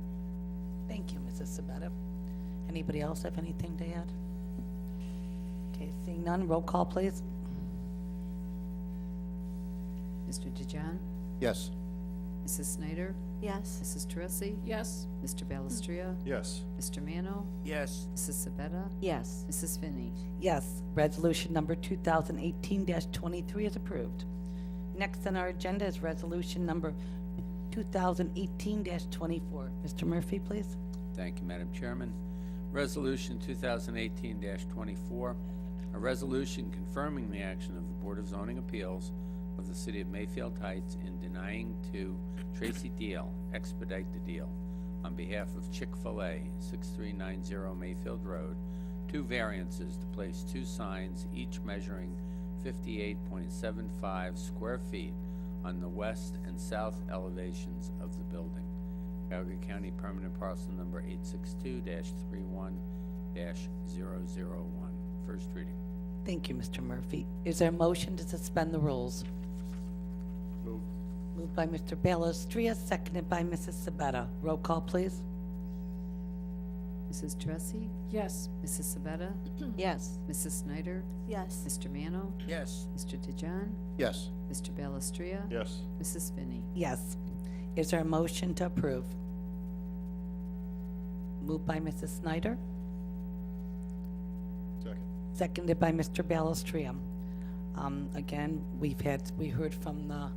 Thank you, Mrs. Sabetta. Anybody else have anything to add? Okay, seeing none, roll call, please. Mr. DeJohn? Yes. Mrs. Snyder? Yes. Mrs. Teresi? Yes. Mr. Balestria? Yes. Mr. Mano? Yes. Mrs. Sabetta? Yes. Mrs. Finney? Yes, resolution number 2018-23 is approved. Next on our agenda is resolution number 2018-24. Mr. Murphy, please. Thank you, Madam Chairman. Resolution 2018-24, a resolution confirming the action of the Board of Zoning Appeals of the City of Mayfield Heights in denying to Tracy Deal expedite the deal on behalf of Chick-fil-A, 6390 Mayfield Road, 2 variances to place 2 signs, each measuring 58.75 square feet on the west and south elevations of the building. Cuyahoga County Permanent Parcel Number 862-31-001. First reading. Thank you, Mr. Murphy. Is there a motion to suspend the rules? Move. Moved by Mr. Balestria, seconded by Mrs. Sabetta. Roll call, please. Mrs. Teresi? Yes. Mrs. Sabetta? Yes. Mrs. Snyder? Yes. Mr. Mano? Yes. Mr. DeJohn? Yes. Mr. Balestria? Yes. Mrs. Finney? Yes. Is there a motion to approve? Moved by Mrs. Snyder, Second. seconded by Mr. Balestria. Again, we heard from the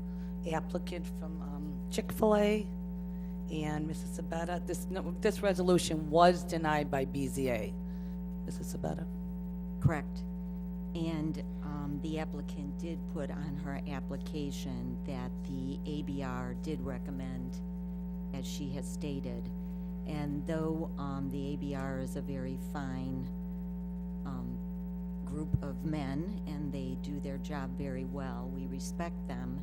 applicant from Chick-fil-A and Mrs. Sabetta. This resolution was denied by BZA. Mrs. Sabetta? Correct. And the applicant did put on her application that the ABR did recommend, as she has stated. And though the ABR is a very fine group of men, and they do their job very well, we respect them,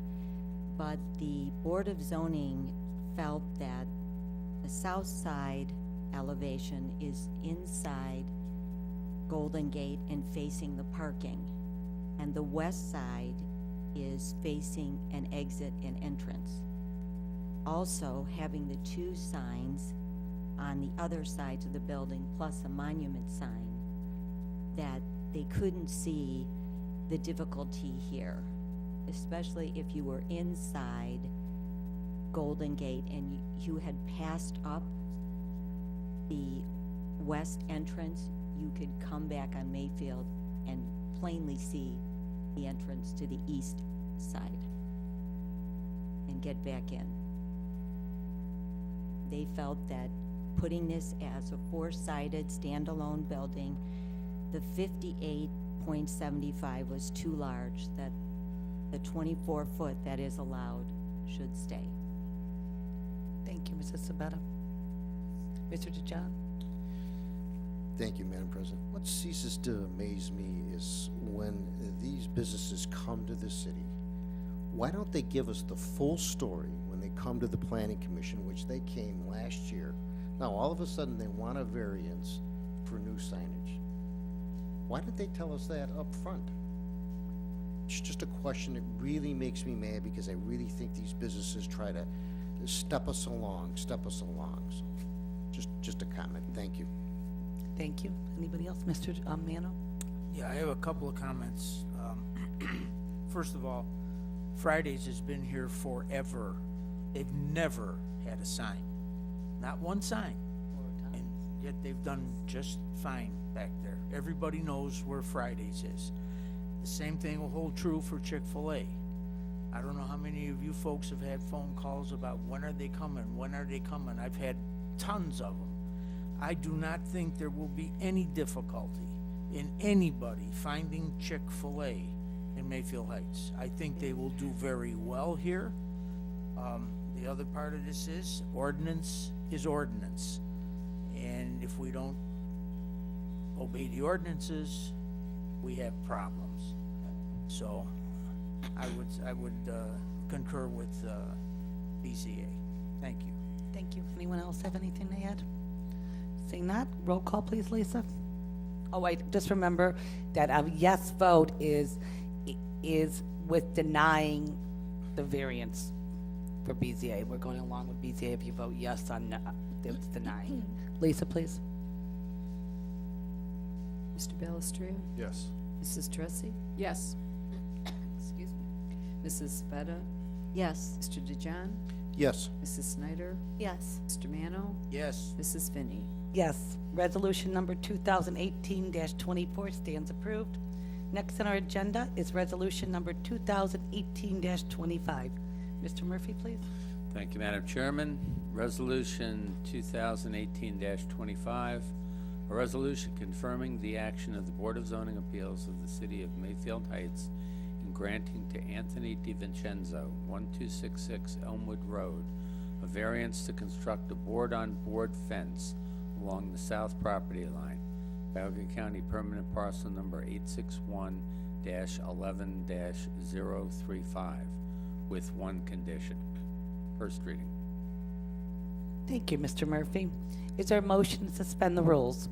but the Board of Zoning felt that the south side elevation is inside Golden Gate and facing the parking, and the west side is facing an exit and entrance. Also, having the 2 signs on the other sides of the building plus a monument sign, that they couldn't see the difficulty here, especially if you were inside Golden Gate and you had passed up the west entrance, you could come back on Mayfield and plainly see the entrance to the east side and get back in. They felt that putting this as a 4-sided standalone building, the 58.75 was too large, that the 24-foot that is allowed should stay. Thank you, Mrs. Sabetta. Mr. DeJohn? Thank you, Madam President. What ceases to amaze me is when these businesses come to the city, why don't they give us the full story when they come to the Planning Commission, which they came last year? Now, all of a sudden, they want a variance for new signage. Why didn't they tell us that up front? It's just a question that really makes me mad, because I really think these businesses try to step us along. So, just a comment. Thank you. Thank you. Anybody else? Mr. Mano? Yeah, I have a couple of comments. First of all, Fridays has been here forever. They've never had a sign. Not one sign. And yet they've done just fine back there. Everybody knows where Fridays is. The same thing will hold true for Chick-fil-A. I don't know how many of you folks have had phone calls about when are they coming, I've had tons of them. I do not think there will be any difficulty in anybody finding Chick-fil-A in Mayfield Heights. I think they will do very well here. The other part of this is ordinance is ordinance. And if we don't obey the ordinances, we have problems. So I would concur with BZA. Thank you. Thank you. Anyone else have anything to add? Seeing that, roll call, please, Lisa. Oh, wait, just remember that a yes vote is with denying the variance for BZA. We're going along with BZA if you vote yes on it's denying. Lisa, please. Mr. Balestria? Yes. Mrs. Teresi? Yes. Excuse me. Mrs. Sabetta? Yes. Mr. DeJohn? Yes. Mrs. Snyder, Yes. Mr. Mano, Yes. Mrs. Finney. Yes. Resolution number 2018-24 stands approved. Next on our agenda is resolution number 2018-25. Mr. Murphy, please. Thank you, Madam Chairman. Resolution 2018-25, a resolution confirming the action of the Board of Zoning Appeals of the City of Mayfield Heights in granting to Anthony DiVincenzo, 1266 Elmwood Road, a variance to construct a board-on-board fence along the south property line, Cuyahoga County Permanent Parcel Number 861-11-035, with one condition. First reading. Thank you, Mr. Murphy. Is there a motion to suspend the rules?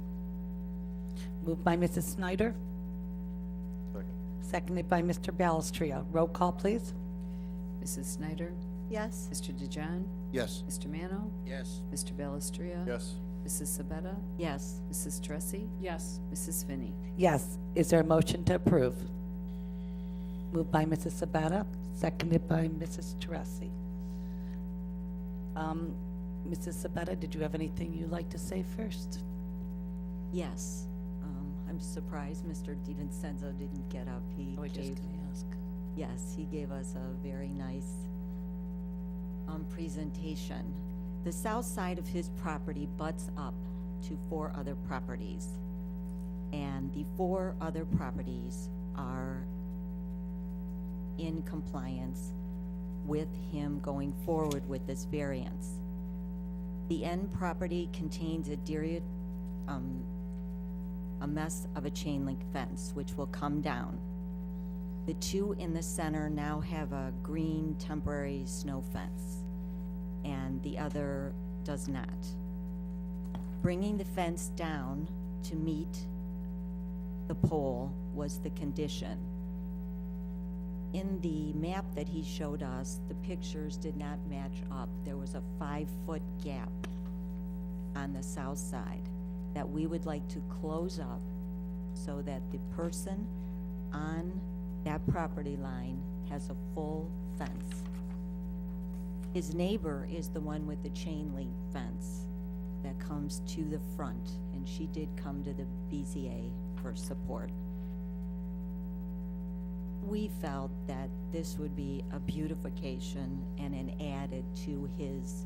Moved by Mrs. Snyder, Second. seconded by Mr. Balestria. Roll call, please. Mrs. Snyder, Yes. Mr. DeJohn, Yes. Mr. Mano, Yes. Mr. Balestria. Yes. Mrs. Sabetta, Yes. Mrs. Tressi, Yes. Mrs. Finney. Yes. Is there a motion to approve? Moved by Mrs. Sabata, seconded by Mrs. Teresi. Mrs. Sabata, did you have anything you'd like to say first? Yes. I'm surprised Mr. DiVincenzo didn't get up. He I was just gave, gonna ask. yes, he gave us a very nice presentation. The south side of his property butts up to 4 other properties. And the 4 other properties are in compliance with him going forward with this variance. The end property contains a mess of a chain link fence, which will come down. The 2 in the center now have a green temporary snow fence, and the other does not. Bringing the fence down to meet the pole was the condition. In the map that he showed us, the pictures did not match up. There was a 5-foot gap on the south side that we would like to close up so that the person on that property line has a full fence. His neighbor is the one with the chain link fence that comes to the front, and she did come to the BZA for support. We felt that this would be a beautification and an added to his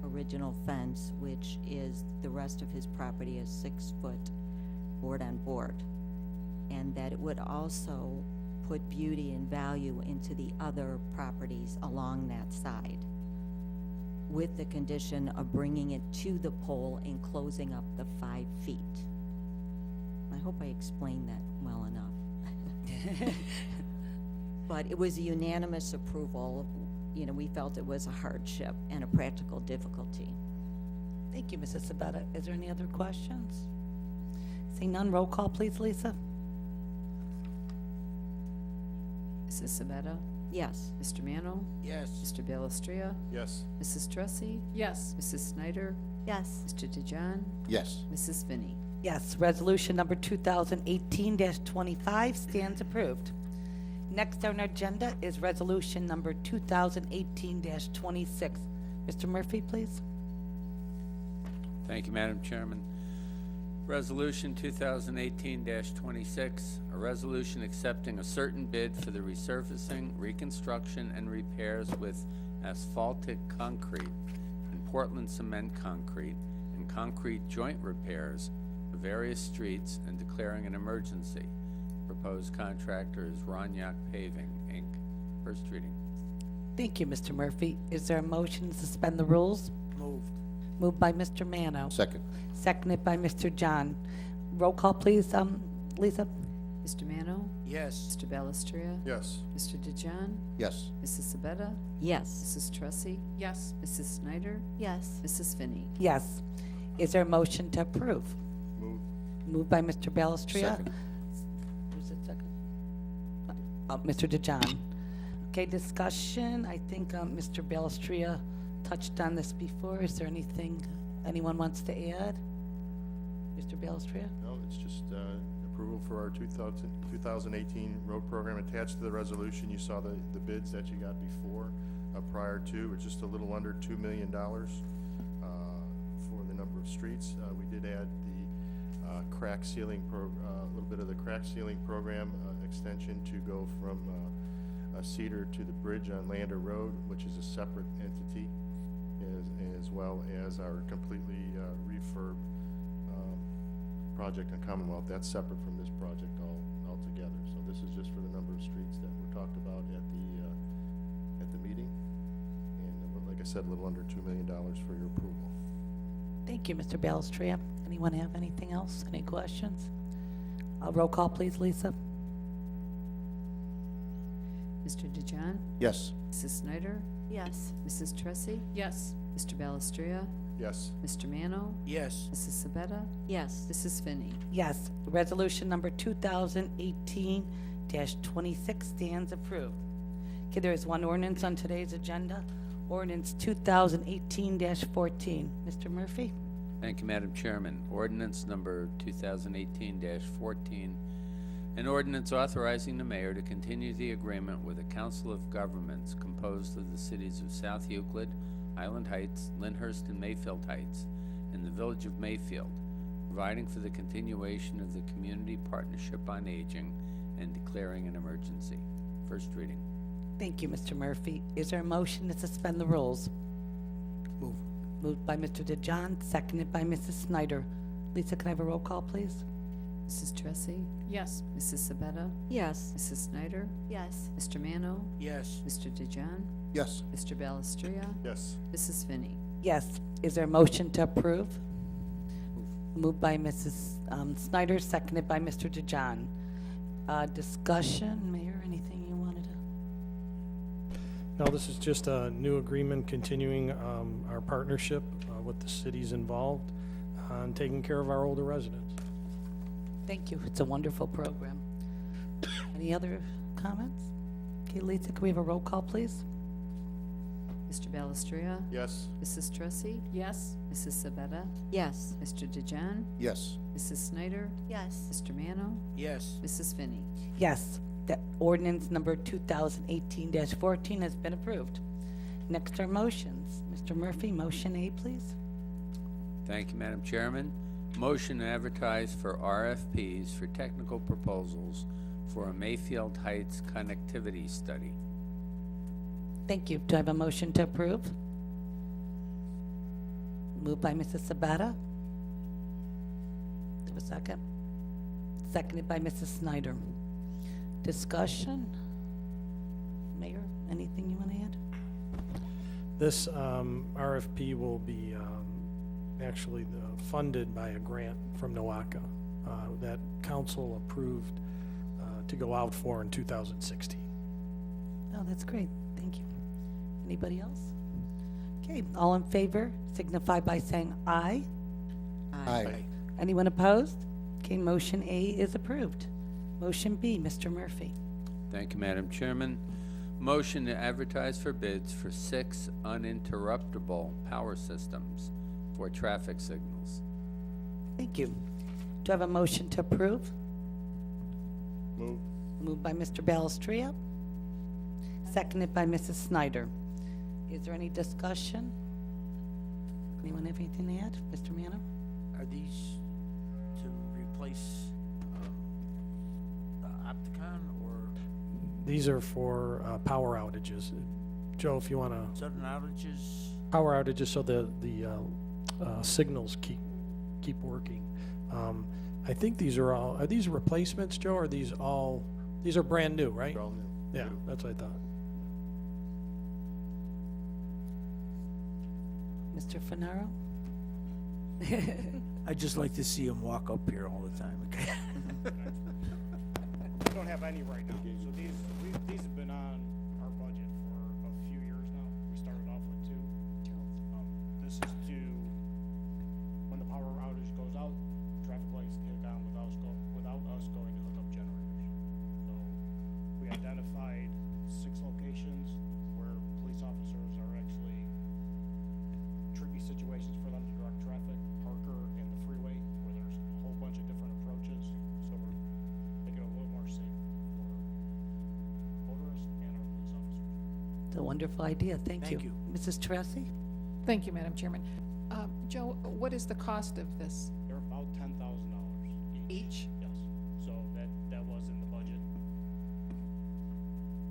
original fence, which is the rest of his property is 6-foot board on board. And that it would also put beauty and value into the other properties along that side, with the condition of bringing it to the pole and closing up the 5 feet. I hope I explained that well enough. But it was a unanimous approval. You know, we felt it was a hardship and a practical difficulty. Thank you, Mrs. Sabata. Is there any other questions? Seeing none, roll call, please, Lisa. Mrs. Sabetta, Yes. Mr. Mano, Yes. Mr. Balestria, Yes. Mrs. Tressi, Yes. Mrs. Snyder, Yes. Mr. DeJohn, Yes. Mrs. Finney. Yes, resolution number 2018-25 stands approved. Next on our agenda is resolution number 2018-26. Mr. Murphy, please. Thank you, Madam Chairman. Resolution 2018-26, a resolution accepting a certain bid for the resurfacing, reconstruction, and repairs with asphaltic concrete and Portland cement concrete and concrete joint repairs of various streets and declaring an emergency. Proposed contractor is Roniak Paving, Inc. First reading. Thank you, Mr. Murphy. Is there a motion to suspend the rules? Moved. Moved by Mr. Mano. Second. Seconded by Mr. John. Roll call, please, Lisa. Mr. Mano, Yes. Mr. Balestria, Yes. Mr. DeJohn, Yes. Mrs. Sabetta, Yes. Mrs. Tressi, Yes. Mrs. Snyder, Yes. Mrs. Finney. Yes. Is there a motion to approve? Move. Moved by Mr. Balestria. Second. Who's it second? Mr. DeJohn. Okay, discussion. I think Mr. Balestria touched on this before. Is there anything anyone wants to add? Mr. Balestria? No, it's just approval for our 2018 road program attached to the resolution. You saw the bids that you got before. prior to, or just a little under $2 million for the number of streets. We did add the crack sealing, a little bit of the crack sealing program extension to go from Cedar to the bridge on Lander Road, which is a separate entity, as well as our completely refurb project on Commonwealth. That's separate from this project altogether. So this is just for the number of streets that were talked about at the meeting. And like I said, a little under $2 million for your approval. Thank you, Mr. Balestria. Anyone have anything else? Any questions? Roll call, please, Lisa. Mr. DeJohn? Yes. Mrs. Snyder? Yes. Mrs. Tressi? Yes. Mr. Balestria? Yes. Mr. Mano? Yes. Mrs. Sabetta? Yes. Mrs. Finney? Yes. Resolution number 2018-26 stands approved. Okay, there is one ordinance on today's agenda. Ordinance 2018-14. Mr. Murphy? Thank you, Madam Chairman. Ordinance number 2018-14, an ordinance authorizing the mayor to continue the agreement with the Council of Governments composed of the cities of South Euclid, Island Heights, Lyndhurst, and Mayfield Heights, and the Village of Mayfield, providing for the continuation of the Community Partnership on Aging and declaring an emergency. First reading. Thank you, Mr. Murphy. Is there a motion to suspend the rules? Move. Moved by Mr. DeJohn, seconded by Mrs. Snyder. Lisa, can I have a roll call, please? Mrs. Tressi? Yes. Mrs. Sabetta? Yes. Mrs. Snyder? Yes. Mr. Mano? Yes. Mr. DeJohn? Yes. Mr. Balestria? Yes. Mrs. Finney? Yes. Is there a motion to approve? Moved by Mrs. Snyder, seconded by Mr. DeJohn. Discussion, Mayor, anything you wanted to? No, this is just a new agreement continuing our partnership with the cities involved on taking care of our older residents. Thank you. It's a wonderful program. Any other comments? Okay, Lisa, can we have a roll call, please? Mr. Balestria? Yes. Mrs. Tressi? Yes. Mrs. Sabetta? Yes. Mr. DeJohn? Yes. Mrs. Snyder? Yes. Mr. Mano? Yes. Mrs. Finney? Yes. That ordinance number 2018-14 has been approved. Next are motions. Mr. Murphy, motion A, please. Thank you, Madam Chairman. Motion to advertise for RFPs for technical proposals for a Mayfield Heights connectivity study. Thank you. Do I have a motion to approve? Moved by Mrs. Sabata. Do I have a second? Seconded by Mrs. Snyder. Discussion? Mayor, anything you want to add? This RFP will be actually funded by a grant from NOACA that council approved to go out for in 2016. Oh, that's great. Thank you. Anybody else? Okay, all in favor signify by saying aye. Aye. Anyone opposed? Okay, motion A is approved. Motion B, Mr. Murphy. Thank you, Madam Chairman. Motion to advertise for bids for 6 uninterruptible power systems for traffic signals. Thank you. Do I have a motion to approve? Move. Moved by Mr. Balestria, seconded by Mrs. Snyder. Is there any discussion? Anyone have anything to add? Mr. Mano? Are these to replace the Opticon or These are for power outages. Joe, if you want to, sudden outages? power outages so the signals keep working. I think these are these replacements, Joe, or are these are brand new, right? They're all new. Yeah, that's what I thought. Mr. Finaro? I'd just like to see him walk up here all the time. We don't have any right now. So these have been on our budget for a few years now. We started off with 2. This is to, when the power outage goes out, traffic lights kick on without us going to hook up generators. So we identified 6 locations where police officers are actually tricky situations for them to direct traffic. Parker and the freeway, where there's a whole bunch of different approaches. So we're making it a little more safe for motorists and our police officers. It's a wonderful idea, thank you. Thank you. Mrs. Teresi? Thank you, Madam Chairman. Joe, what is the cost of this They're about $10,000 each? Yes, so that was in the budget.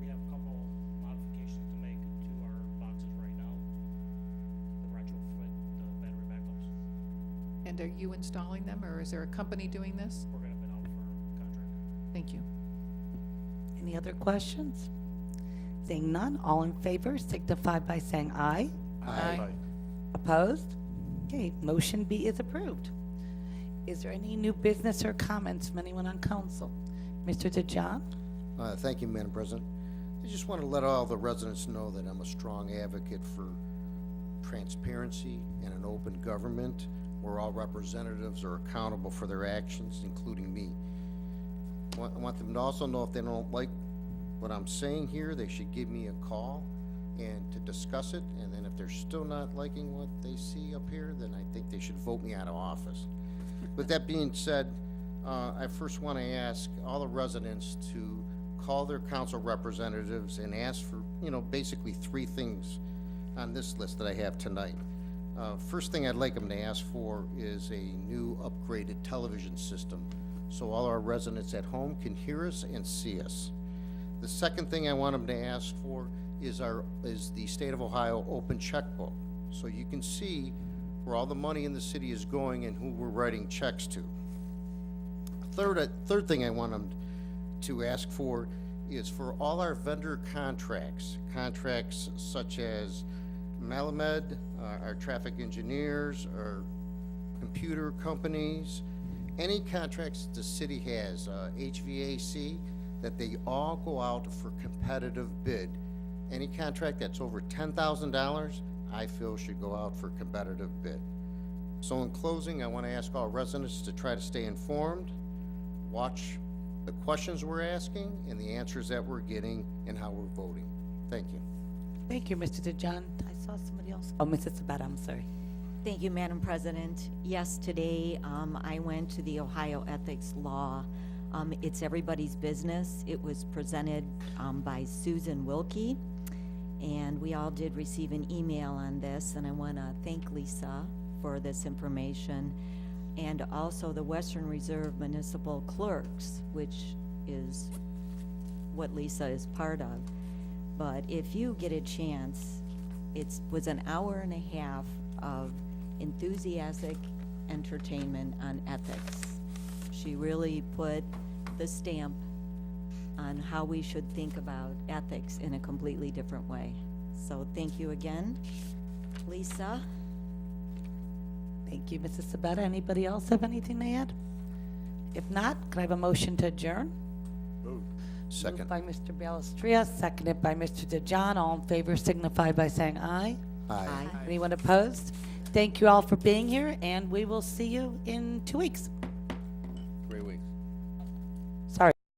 We have a couple modifications to make to our boxes right now. The retrofit, the battery backups. And are you installing them, or is there a company doing this? We're gonna bid out for contract. Thank you. Any other questions? Seeing none, all in favor signify by saying aye. Aye. Opposed? Okay, motion B is approved. Is there any new business or comments from anyone on council? Mr. DeJohn? Thank you, Madam President. I just want to let all the residents know that I'm a strong advocate for transparency and an open government where all representatives are accountable for their actions, including me. I want them to also know if they don't like what I'm saying here, they should give me a call and to discuss it, and then if they're still not liking what they see up here, then I think they should vote me out of office. With that being said, I first want to ask all the residents to call their council representatives and ask for, basically 3 things on this list that I have tonight. First thing I'd like them to ask for is a new upgraded television system so all our residents at home can hear us and see us. The second thing I want them to ask for is the State of Ohio open checkbook, so you can see where all the money in the city is going and who we're writing checks to. Third thing I want them to ask for is for all our vendor contracts such as Malamed, our traffic engineers, our computer companies, any contracts the city has, HVAC, that they all go out for competitive bid. Any contract that's over $10,000, I feel should go out for competitive bid. So in closing, I want to ask all residents to try to stay informed, watch the questions we're asking and the answers that we're getting and how we're voting. Thank you. Thank you, Mr. DeJohn. I saw somebody else. Oh, Mrs. Sabetta, I'm sorry. Thank you, Madam President. Yes, today I went to the Ohio Ethics Law. It's everybody's business. It was presented by Susan Wilkie, and we all did receive an email on this, and I want to thank Lisa for this information, and also the Western Reserve Municipal Clerks, which is what Lisa is part of. But if you get a chance, it was an hour and a half of enthusiastic entertainment on ethics. She really put the stamp on how we should think about ethics in a completely different way. So thank you again, Lisa. Thank you, Mrs. Sabetta. Anybody else have anything to add? If not, can I have a motion to adjourn? Moved. Second. Moved by Mr. Balestria, seconded by Mr. DeJohn. All in favor signify by saying aye. Aye. Anyone opposed? Thank you all for being here, and we will see you in 2 weeks.